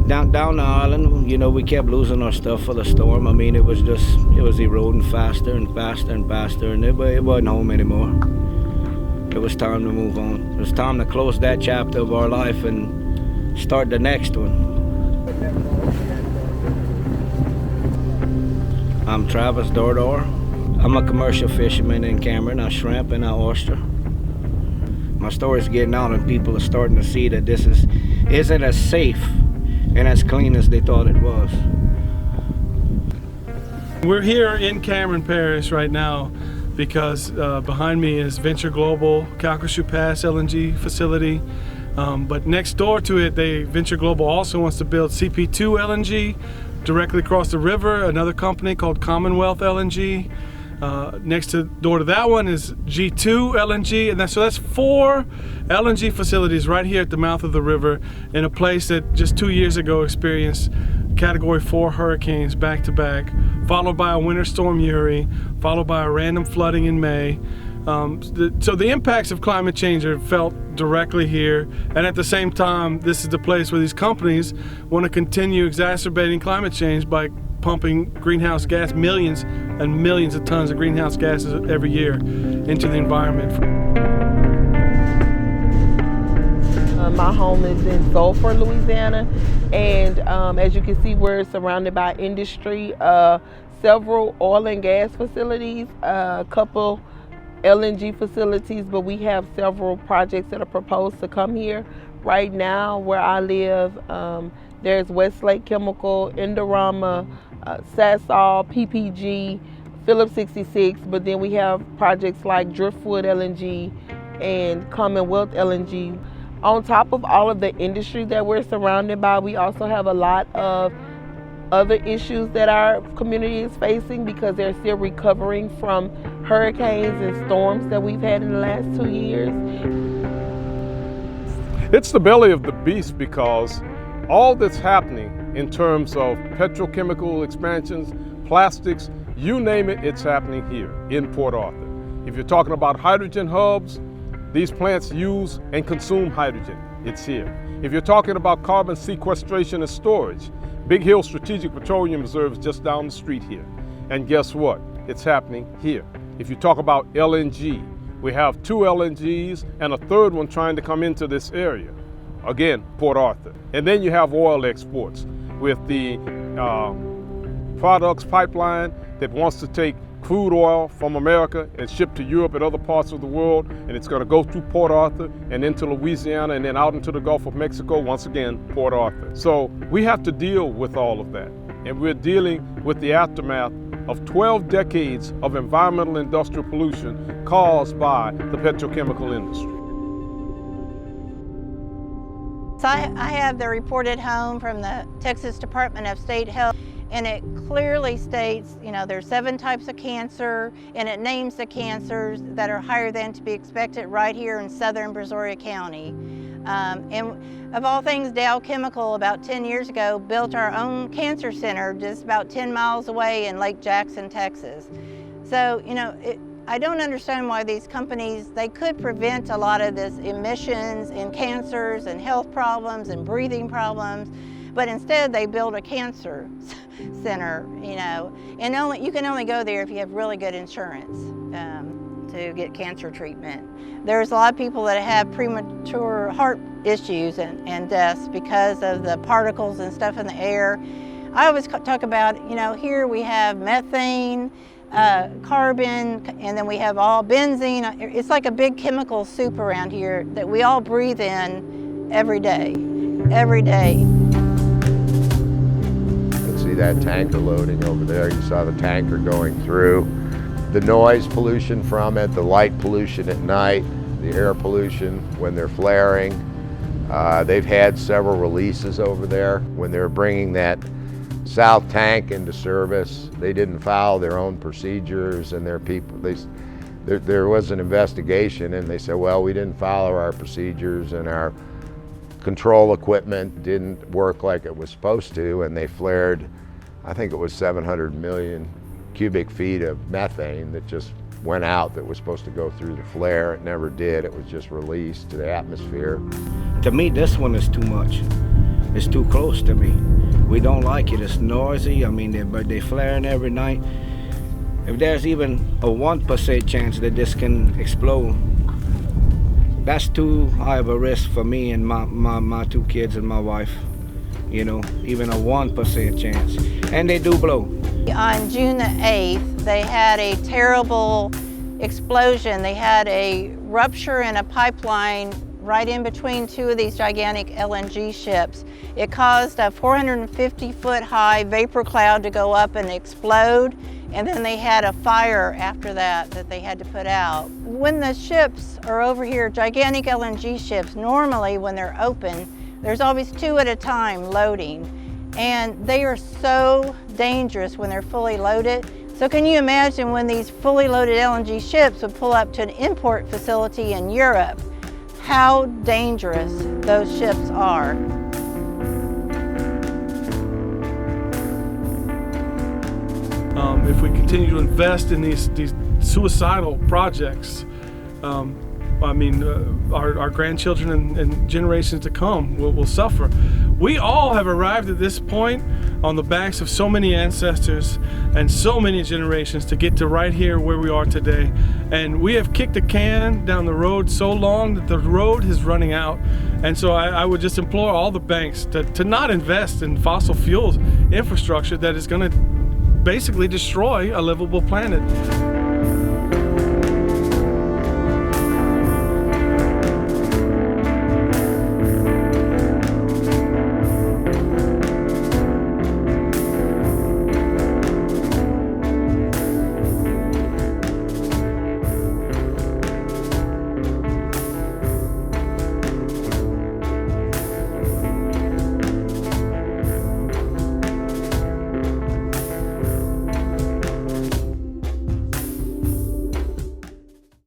Down the island, you know, we kept losing our stuff for the storm. I mean, it was eroding faster and faster and faster, and it wasn't home anymore. It was time to move on. It was time to close that chapter of our life and start the next one. I'm Travis Dordor. I'm a commercial fisherman in Cameron. I shrimp and I oyster. My story's getting out and people are starting to see that this isn't as safe and as clean as they thought it was. We're here in Cameron Parish right now because behind me is Venture Global Calcasieu Pass LNG facility. But next door to it, Venture Global also wants to build CP2 LNG directly across the river. Another company called Commonwealth LNG. Next door to that one is G2 LNG, and so that's 4 LNG facilities right here at the mouth of the river in a place that just 2 years ago experienced Category 4 hurricanes back to back, followed by a winter storm Uri, followed by a random flooding in May. So the impacts of climate change are felt directly here, and at the same time, this is the place where these companies want to continue exacerbating climate change by pumping greenhouse gas, millions and millions of tons of greenhouse gases every year into the environment. My home is in Sulphur, Louisiana, and as you can see, we're surrounded by industry, several oil and gas facilities, a couple LNG facilities, but we have several projects that are proposed to come here. Right now, where I live, there's Westlake Chemical, Indorama, Sasol, PPG, Phillips 66, but then we have projects like Driftwood LNG and Commonwealth LNG. On top of all of the industry that we're surrounded by, we also have a lot of other issues that our community is facing because they're still recovering from hurricanes and storms that we've had in the last 2 years. It's the belly of the beast because all that's happening in terms of petrochemical expansions, plastics, you name it, it's happening here in Port Arthur. If you're talking about hydrogen hubs, these plants use and consume hydrogen, it's here. If you're talking about carbon sequestration and storage, Big Hill Strategic Petroleum Reserve is just down the street here. And guess what? It's happening here. If you talk about LNG, we have 2 LNGs and a third one trying to come into this area. Again, Port Arthur. And then you have oil exports with the products pipeline that wants to take crude oil from America and ship to Europe and other parts of the world, and it's going to go through Port Arthur and into Louisiana and then out into the Gulf of Mexico, once again, Port Arthur. So we have to deal with all of that, and we're dealing with the aftermath of 12 decades of environmental industrial pollution caused by the petrochemical industry. So I have the report at home from the Texas Department of State Health, and it clearly states, you know, there's 7 types of cancer, and it names the cancers that are higher than to be expected right here in southern Brazoria County. And of all things, Dow Chemical about 10 years ago built our own cancer center just about 10 miles away in Lake Jackson, Texas. So, you know, I don't understand why these companies, they could prevent a lot of this emissions and cancers and health problems and breathing problems, but instead they build a cancer center, you know, and you can only go there if you have really good insurance to get cancer treatment. There's a lot of people that have premature heart issues and deaths because of the particles and stuff in the air. I always talk about, you know, here we have methane, carbon, and then we have all benzene. It's like a big chemical soup around here that we all breathe in every day, every day. See that tanker loading over there, you saw the tanker going through. The noise pollution from it, the light pollution at night, the air pollution when they're flaring. They've had several releases over there. When they were bringing that south tank into service, they didn't follow their own procedures, and their people, there was an investigation, and they said, well, we didn't follow our procedures and our control equipment didn't work like it was supposed to, and they flared, I think it was 700 million cubic feet of methane that just went out that was supposed to go through the flare. It never did. It was just released to the atmosphere. To me, this one is too much. It's too close to me. We don't like it. It's noisy. I mean, they're flaring every night. If there's even a 1% chance that this can explode, that's too high of a risk for me and my 2 kids and my wife. You know, even a 1% chance. And they do blow. On June the 8th, they had a terrible explosion. They had a rupture in a pipeline right in between 2 of these gigantic LNG ships. It caused a 450-foot high vapor cloud to go up and explode, and then they had a fire after that they had to put out. When the ships are over here, gigantic LNG ships, normally when they're open, there's always 2 at a time loading, and they are so dangerous when they're fully loaded. So can you imagine when these fully loaded LNG ships would pull up to an import facility in Europe, how dangerous those ships are? If we continue to invest in these suicidal projects, I mean, our grandchildren and generations to come will suffer. We all have arrived at this point on the backs of so many ancestors and so many generations to get to right here where we are today. And we have kicked the can down the road so long that the road is running out. And so I would just implore all the banks to not invest in fossil fuels infrastructure that is going to basically destroy a livable planet.